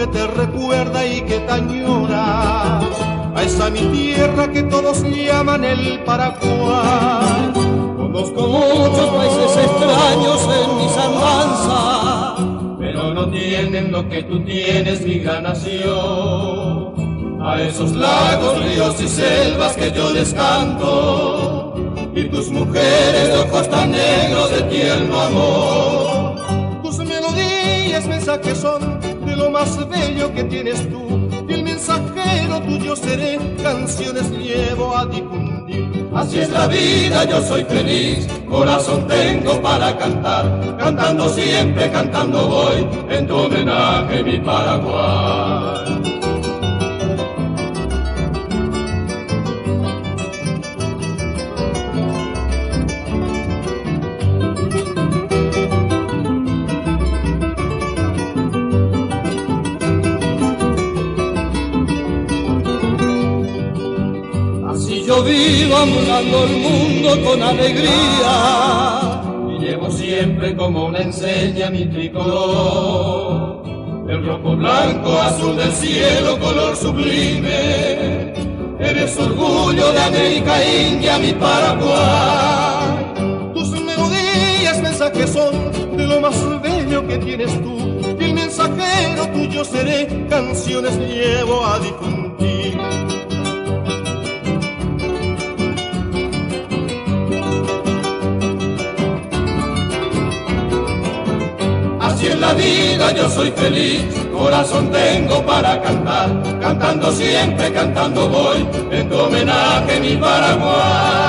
que te recuerda y que te añora a esa mi tierra que todos llaman el Paraguay. Conozco muchos países extraños en mis andanzas, pero no tienen lo que tú tienes, mi gran nación. A esos lagos, ríos y selvas que yo les canto, y tus mujeres de ojos tan negros de tierno amor. Tus melodías, mensajes son de lo más bello que tienes tú, y el mensajero tuyo seré, canciones llevo a difundir. Así es la vida, yo soy feliz, corazón tengo para cantar, cantando siempre, cantando voy, en tu homenaje mi Paraguay. Yo vivo amolando el mundo con alegría y llevo siempre como una enseña mi tricolor. El rojo, blanco, azul del cielo, color sublime. Eres orgullo de América India, mi Paraguay. Tus melodías, mensajes son de lo más bello que tienes tú, y el mensajero tuyo seré, canciones llevo a difundir. Así es la vida, yo soy feliz, corazón tengo para cantar, cantando siempre, cantando voy, en tu homenaje mi Paraguay.